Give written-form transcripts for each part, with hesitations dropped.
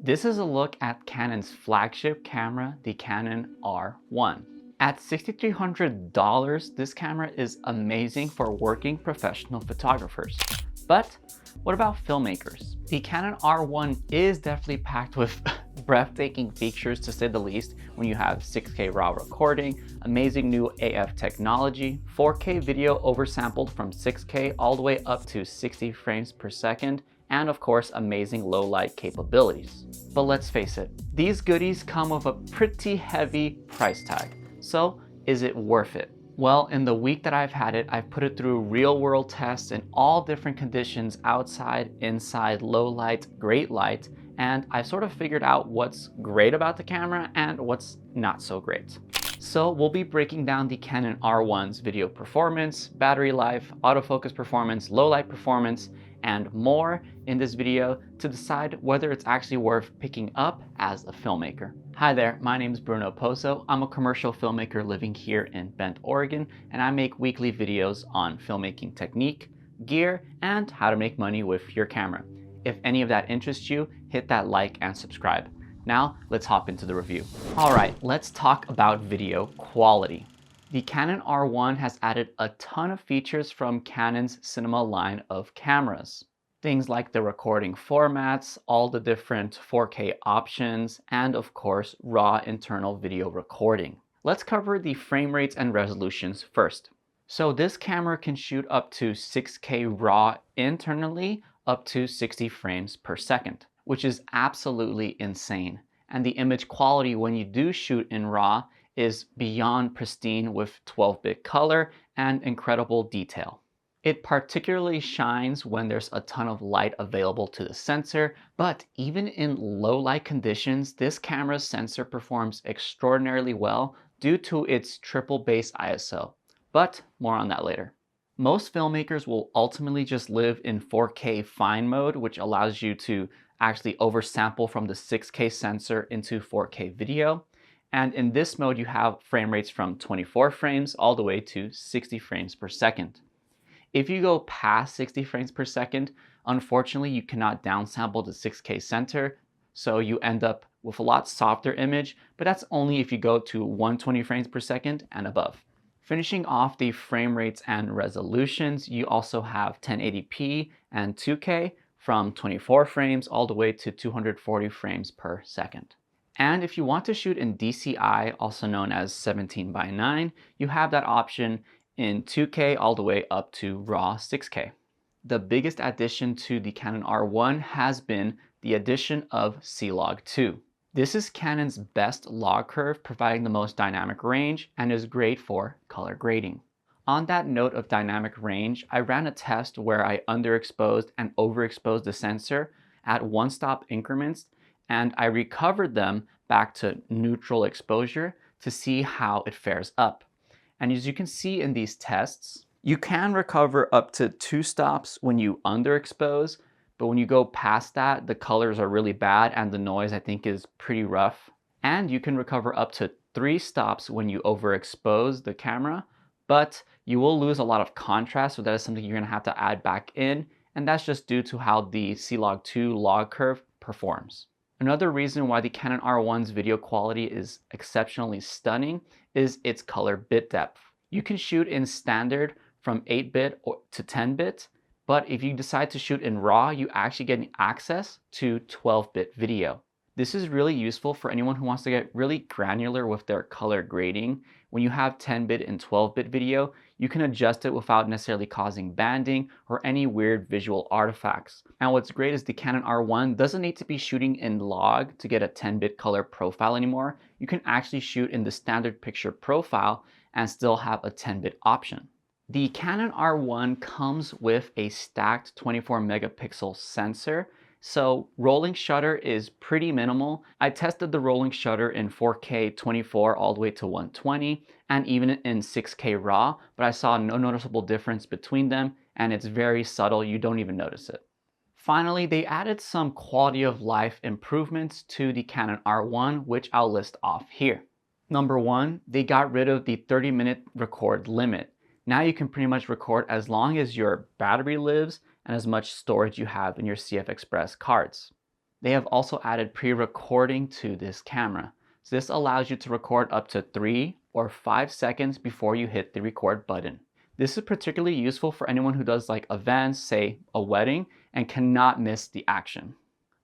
This is a look at Canon's flagship camera, the Canon R1. At $6,300, this camera is amazing for working professional photographers. But what about filmmakers? The Canon R1 is definitely packed with breathtaking features, to say the least, when you have 6K RAW recording, amazing new AF technology, 4K video oversampled from 6K all the way up to 60 frames per second, and of course, amazing low light capabilities. But let's face it, these goodies come with a pretty heavy price tag. So is it worth it? Well, in the week that I've had it, I've put it through real world tests in all different conditions, outside, inside, low light, great light, and I've sort of figured out what's great about the camera and what's not so great. So we'll be breaking down the Canon R1's video performance, battery life, autofocus performance, low light performance, and more in this video to decide whether it's actually worth picking up as a filmmaker. Hi there, my name is Bruno Pozo. I'm a commercial filmmaker living here in Bend, Oregon, and I make weekly videos on filmmaking technique, gear, and how to make money with your camera. If any of that interests you, hit that like and subscribe. Now, let's hop into the review. All right, let's talk about video quality. The Canon R1 has added a ton of features from Canon's cinema line of cameras. Things like the recording formats, all the different 4K options, and of course, raw internal video recording. Let's cover the frame rates and resolutions first. So this camera can shoot up to 6K RAW internally, up to 60 frames per second, which is absolutely insane. And the image quality when you do shoot in RAW is beyond pristine with 12-bit color and incredible detail. It particularly shines when there's a ton of light available to the sensor, but even in low light conditions, this camera's sensor performs extraordinarily well due to its triple base ISO. But more on that later. Most filmmakers will ultimately just live in 4K fine mode, which allows you to actually oversample from the 6K sensor into 4K video. And in this mode, you have frame rates from 24 frames all the way to 60 frames per second. If you go past 60 frames per second, unfortunately, you cannot downsample the 6K center, so you end up with a lot softer image, but that's only if you go to 120 frames per second and above. Finishing off the frame rates and resolutions, you also have 1080p and 2K from 24 frames all the way to 240 frames per second. And if you want to shoot in DCI, also known as 17:9, you have that option in 2K all the way up to RAW 6K. The biggest addition to the Canon R1 has been the addition of C-Log 2. This is Canon's best log curve, providing the most dynamic range and is great for color grading. On that note of dynamic range, I ran a test where I underexposed and overexposed the sensor at one-stop increments, and I recovered them back to neutral exposure to see how it fares up. And as you can see in these tests, you can recover up to 2 stops when you underexpose, but when you go past that, the colors are really bad and the noise I think is pretty rough. And you can recover up to 3 stops when you overexpose the camera, but you will lose a lot of contrast, so that is something you're gonna have to add back in, and that's just due to how the C-Log 2 log curve performs. Another reason why the Canon R1's video quality is exceptionally stunning is its color bit depth. You can shoot in standard from 8-bit to 10-bit, but if you decide to shoot in RAW, you actually get access to 12-bit video. This is really useful for anyone who wants to get really granular with their color grading. When you have 10-bit and 12-bit video, you can adjust it without necessarily causing banding or any weird visual artifacts. And what's great is the Canon R1 doesn't need to be shooting in log to get a 10-bit color profile anymore. You can actually shoot in the standard picture profile and still have a 10-bit option. The Canon R1 comes with a stacked 24 megapixel sensor, so rolling shutter is pretty minimal. I tested the rolling shutter in 4K 24 all the way to 120 and even in 6K RAW, but I saw no noticeable difference between them, and it's very subtle, you don't even notice it. Finally, they added some quality of life improvements to the Canon R1, which I'll list off here. Number 1, they got rid of the 30-minute record limit. Now you can pretty much record as long as your battery lives and as much storage you have in your CF Express cards. They have also added pre-recording to this camera. So this allows you to record up to 3 or 5 seconds before you hit the record button. This is particularly useful for anyone who does like events, say a wedding, and cannot miss the action.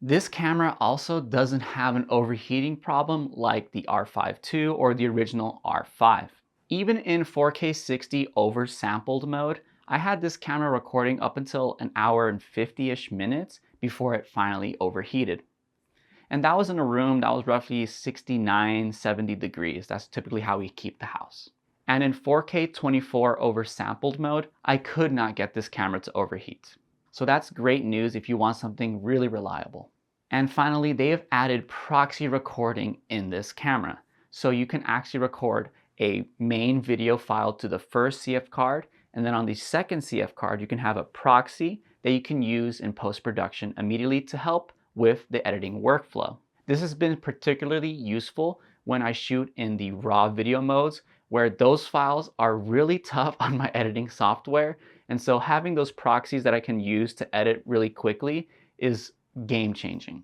This camera also doesn't have an overheating problem like the R5 II or the original R5. Even in 4K 60 oversampled mode, I had this camera recording up until an hour and 50-ish minutes before it finally overheated. And that was in a room that was roughly 69, 70 degrees. That's typically how we keep the house. And in 4K 24 oversampled mode, I could not get this camera to overheat. So that's great news if you want something really reliable. And finally, they have added proxy recording in this camera. So you can actually record a main video file to the first CF card, and then on the second CF card, you can have a proxy that you can use in post-production immediately to help with the editing workflow. This has been particularly useful when I shoot in the raw video modes, where those files are really tough on my editing software. And so having those proxies that I can use to edit really quickly is game-changing.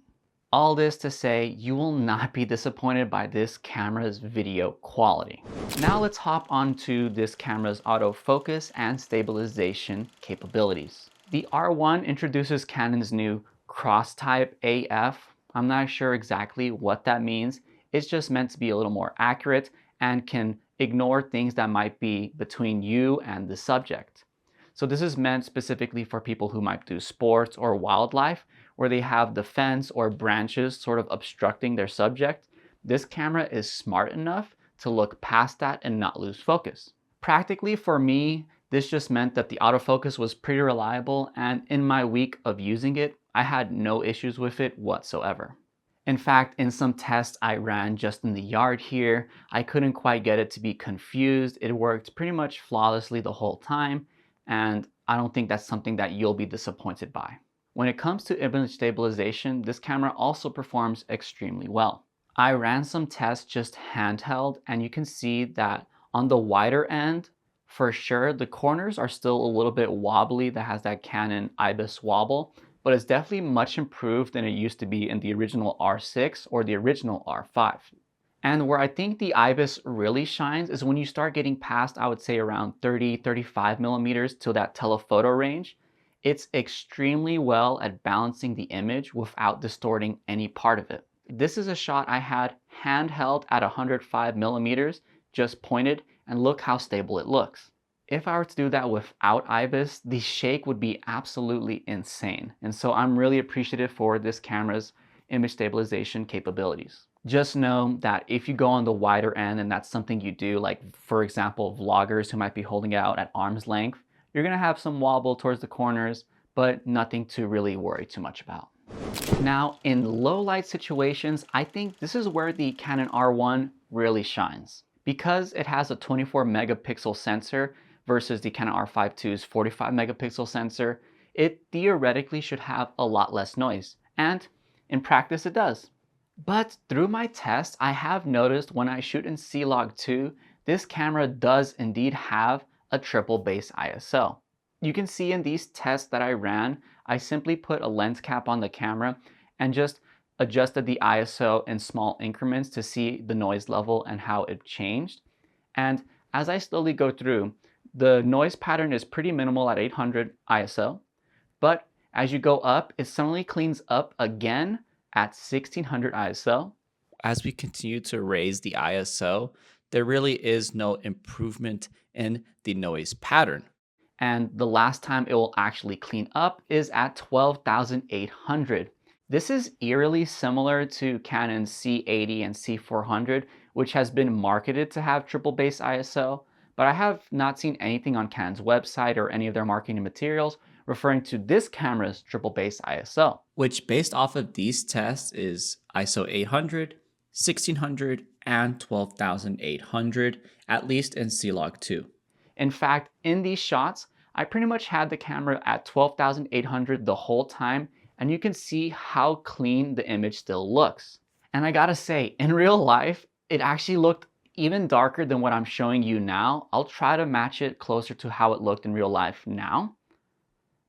All this to say, you will not be disappointed by this camera's video quality. Now let's hop onto this camera's autofocus and stabilization capabilities. The R1 introduces Canon's new cross-type AF. I'm not sure exactly what that means. It's just meant to be a little more accurate and can ignore things that might be between you and the subject. So this is meant specifically for people who might do sports or wildlife, where they have the fence or branches sort of obstructing their subject. This camera is smart enough to look past that and not lose focus. Practically for me, this just meant that the autofocus was pretty reliable, and in my week of using it, I had no issues with it whatsoever. In fact, in some tests I ran just in the yard here, I couldn't quite get it to be confused. It worked pretty much flawlessly the whole time, and I don't think that's something that you'll be disappointed by. When it comes to image stabilization, this camera also performs extremely well. I ran some tests just handheld, and you can see that on the wider end, for sure, the corners are still a little bit wobbly. That has that Canon IBIS wobble, but it's definitely much improved than it used to be in the original R6 or the original R5. And where I think the IBIS really shines is when you start getting past, I would say around 30, 35 millimeters to that telephoto range. It's extremely well at balancing the image without distorting any part of it. This is a shot I had handheld at 105 millimeters, just pointed, and look how stable it looks. If I were to do that without IBIS, the shake would be absolutely insane. And so I'm really appreciative for this camera's image stabilization capabilities. Just know that if you go on the wider end and that's something you do, like for example, vloggers who might be holding out at arm's length, you're gonna have some wobble towards the corners, but nothing to really worry too much about. Now, in low light situations, I think this is where the Canon R1 really shines. Because it has a 24 megapixel sensor versus the Canon R5 II's 45 megapixel sensor, it theoretically should have a lot less noise. And in practice, it does. But through my tests, I have noticed when I shoot in C-Log2, this camera does indeed have a triple base ISO. You can see in these tests that I ran, I simply put a lens cap on the camera and just adjusted the ISO in small increments to see the noise level and how it changed. And as I slowly go through, the noise pattern is pretty minimal at 800 ISO, but as you go up, it suddenly cleans up again at 1600 ISO. As we continue to raise the ISO, there really is no improvement in the noise pattern. And the last time it will actually clean up is at 12,800. This is eerily similar to Canon's C80 and C400, which has been marketed to have triple base ISO, but I have not seen anything on Canon's website or any of their marketing materials referring to this camera's triple base ISO, which based off of these tests is ISO 800, 1600, and 12,800, at least in C-Log2. In fact, in these shots, I pretty much had the camera at 12,800 the whole time, and you can see how clean the image still looks. And I gotta say, in real life, it actually looked even darker than what I'm showing you now. I'll try to match it closer to how it looked in real life now.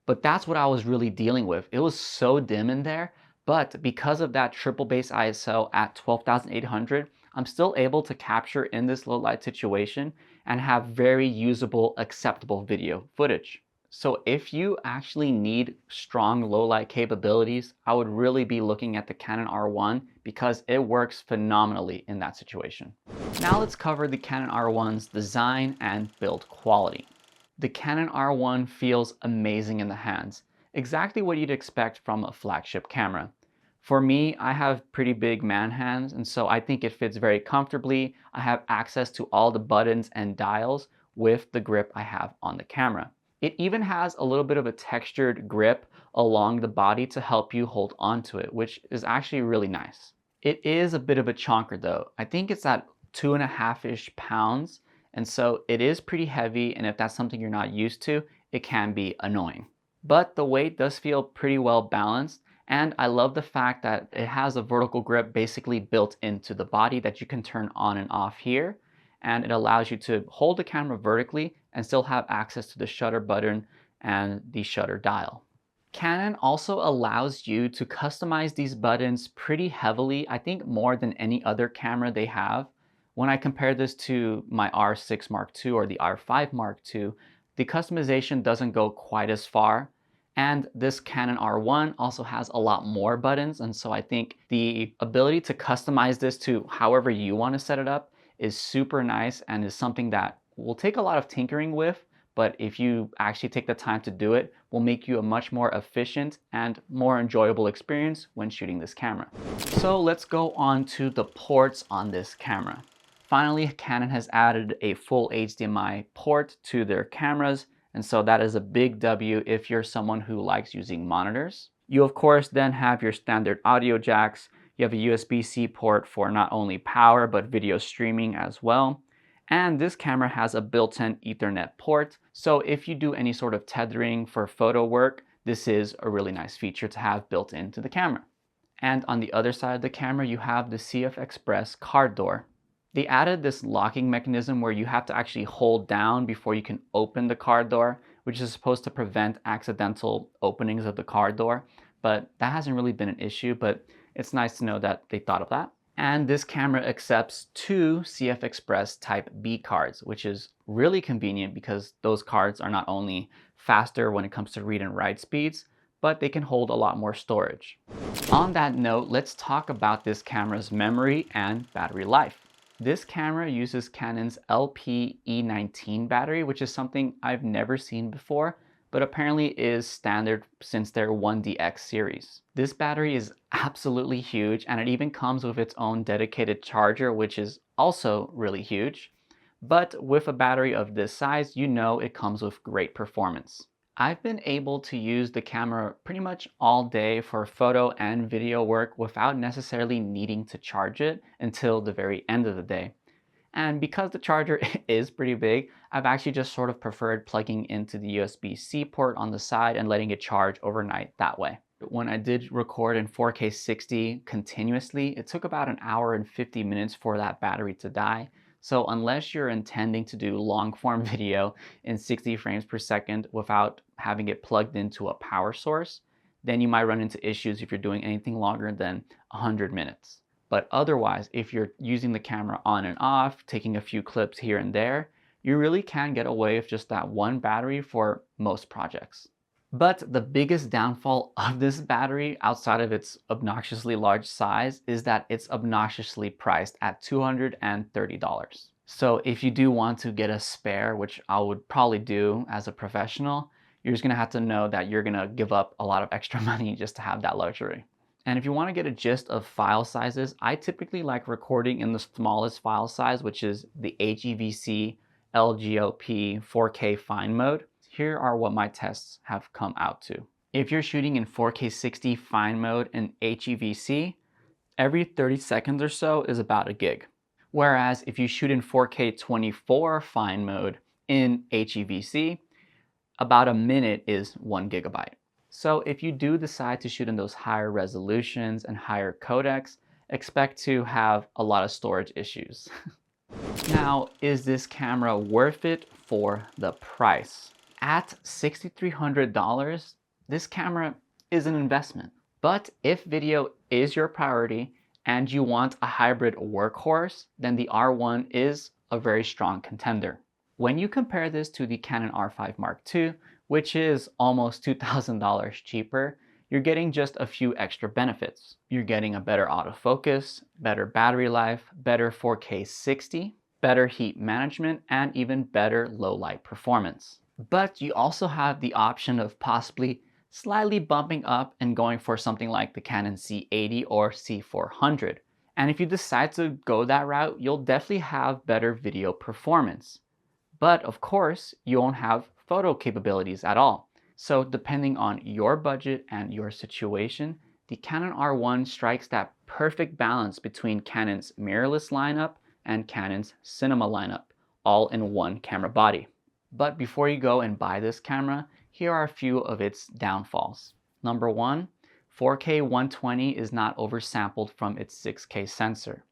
But that's what I was really dealing with. It was so dim in there, But because of that triple base ISO at 12,800, I'm still able to capture in this low light situation and have very usable, acceptable video footage. So if you actually need strong low light capabilities, I would really be looking at the Canon R1 because it works phenomenally in that situation. Now let's cover the Canon R1's design and build quality. The Canon R1 feels amazing in the hands, exactly what you'd expect from a flagship camera. For me, I have pretty big man hands, and so I think it fits very comfortably. I have access to all the buttons and dials with the grip I have on the camera. It even has a little bit of a textured grip along the body to help you hold onto it, which is actually really nice. It is a bit of a chonker though. I think it's at 2.5-ish pounds, and so it is pretty heavy, and if that's something you're not used to, it can be annoying. But the weight does feel pretty well balanced, and I love the fact that it has a vertical grip basically built into the body that you can turn on and off here, and it allows you to hold the camera vertically and still have access to the shutter button and the shutter dial. Canon also allows you to customize these buttons pretty heavily, I think more than any other camera they have. When I compare this to my R6 Mark II or the R5 Mark II, the customization doesn't go quite as far. And this Canon R1 also has a lot more buttons, and so I think the ability to customize this to however you want to set it up is super nice and is something that will take a lot of tinkering with, but if you actually take the time to do it, will make you a much more efficient and more enjoyable experience when shooting this camera. So let's go on to the ports on this camera. Finally, Canon has added a full HDMI port to their cameras, and so that is a big W if you're someone who likes using monitors. You of course then have your standard audio jacks. You have a USB-C port for not only power but video streaming as well. And this camera has a built-in Ethernet port, so if you do any sort of tethering for photo work, this is a really nice feature to have built into the camera. And on the other side of the camera, you have the CF Express card door. They added this locking mechanism where you have to actually hold down before you can open the car door, which is supposed to prevent accidental openings of the car door. But that hasn't really been an issue, but it's nice to know that they thought of that. And this camera accepts 2 CF Express Type B cards, which is really convenient because those cards are not only faster when it comes to read and write speeds, but they can hold a lot more storage. On that note, let's talk about this camera's memory and battery life. This camera uses Canon's LP-E19 battery, which is something I've never seen before, but apparently is standard since their 1DX series. This battery is absolutely huge, and it even comes with its own dedicated charger, which is also really huge. But with a battery of this size, you know it comes with great performance. I've been able to use the camera pretty much all day for photo and video work without necessarily needing to charge it until the very end of the day. And because the charger is pretty big, I've actually just sort of preferred plugging into the USB-C port on the side and letting it charge overnight that way. When I did record in 4K 60 continuously, it took about an hour and 50 minutes for that battery to die. So unless you're intending to do long form video in 60 frames per second without having it plugged into a power source, then you might run into issues if you're doing anything longer than 100 minutes. But otherwise, if you're using the camera on and off, taking a few clips here and there, you really can get away with just that one battery for most projects. But the biggest downfall of this battery, outside of its obnoxiously large size, is that it's obnoxiously priced at $230. So if you do want to get a spare, which I would probably do as a professional, you're just gonna have to know that you're gonna give up a lot of extra money just to have that luxury. And if you want to get a gist of file sizes, I typically like recording in the smallest file size, which is the HEVC LGOP 4K fine mode. Here are what my tests have come out to. If you're shooting in 4K 60 fine mode in HEVC, every 30 seconds or so is about a gig. Whereas if you shoot in 4K 24 fine mode in HEVC, about a minute is 1 gigabyte. So if you do decide to shoot in those higher resolutions and higher codecs, expect to have a lot of storage issues. Now, is this camera worth it for the price? At $6,300, this camera is an investment. But if video is your priority and you want a hybrid workhorse, then the R1 is a very strong contender. When you compare this to the Canon R5 Mark II, which is almost $2,000 cheaper, you're getting just a few extra benefits. You're getting a better autofocus, better battery life, better 4K 60, better heat management, and even better low light performance. But you also have the option of possibly slightly bumping up and going for something like the Canon C80 or C400. And if you decide to go that route, you'll definitely have better video performance. But of course, you won't have photo capabilities at all. So depending on your budget and your situation, the Canon R1 strikes that perfect balance between Canon's mirrorless lineup and Canon's cinema lineup, all in one camera body. But before you go and buy this camera, here are a few of its downfalls. Number one, 4K 120 is not oversampled from its 6K sensor.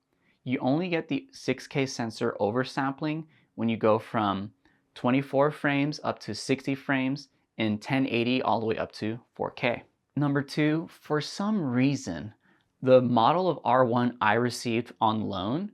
You only get the 6K sensor oversampling when you go from 24 frames up to 60 frames in 1080 all the way up to 4K. Number two, for some reason, the model of R1 I received on loan,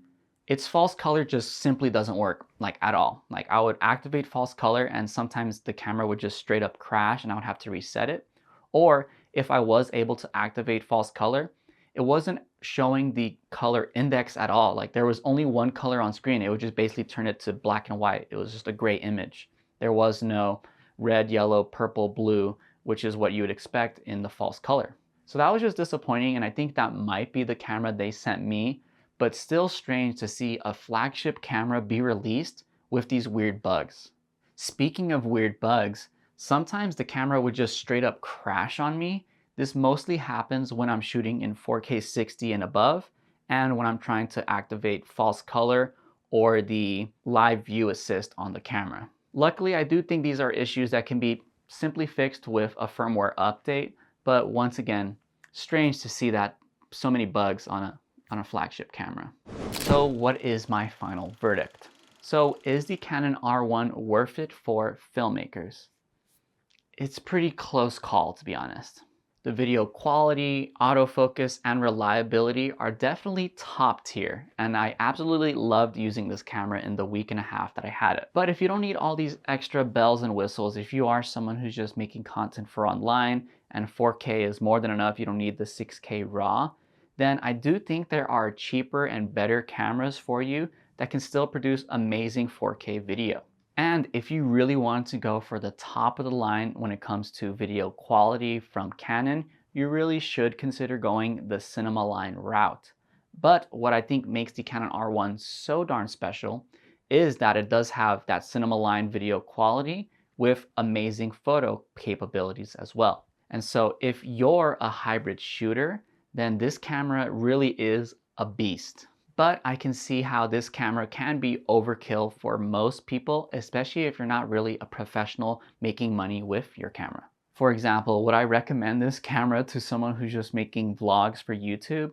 its false color just simply doesn't work at all. I would activate false color and sometimes the camera would just straight up crash and I would have to reset it. Or if I was able to activate false color, it wasn't showing the color index at all. There was only one color on screen. It would just basically turn it to black and white. It was just a gray image. There was no red, yellow, purple, blue, which is what you would expect in the false color. So that was just disappointing, and I think that might be the camera they sent me, but still strange to see a flagship camera be released with these weird bugs. Speaking of weird bugs, sometimes the camera would just straight up crash on me. This mostly happens when I'm shooting in 4K 60 and above, and when I'm trying to activate false color or the live view assist on the camera. Luckily, I do think these are issues that can be simply fixed with a firmware update, but once again, strange to see that so many bugs on a flagship camera. So what is my final verdict? So is the Canon R1 worth it for filmmakers? It's a pretty close call, to be honest. The video quality, autofocus, and reliability are definitely top tier, and I absolutely loved using this camera in the week and a half that I had it. But if you don't need all these extra bells and whistles, if you are someone who's just making content for online and 4K is more than enough, you don't need the 6K RAW, then I do think there are cheaper and better cameras for you that can still produce amazing 4K video. And if you really want to go for the top of the line when it comes to video quality from Canon, you really should consider going the cinema line route. But what I think makes the Canon R1 so darn special is that it does have that cinema line video quality with amazing photo capabilities as well. And so if you're a hybrid shooter, then this camera really is a beast. But I can see how this camera can be overkill for most people, especially if you're not really a professional making money with your camera. For example, would I recommend this camera to someone who's just making vlogs for YouTube?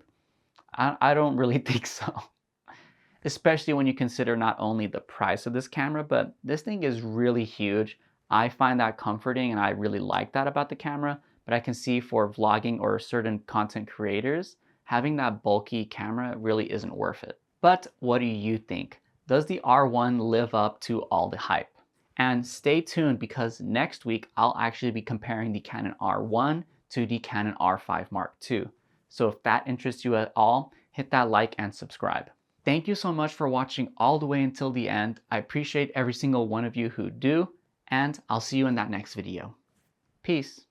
I don't really think so. Especially when you consider not only the price of this camera, but this thing is really huge. I find that comforting and I really like that about the camera, but I can see for vlogging or certain content creators, having that bulky camera really isn't worth it. But what do you think? Does the R1 live up to all the hype? And stay tuned because next week I'll actually be comparing the Canon R1 to the Canon R5 Mark II. So if that interests you at all, hit that like and subscribe. Thank you so much for watching all the way until the end. I appreciate every single one of you who do, and I'll see you in that next video. Peace.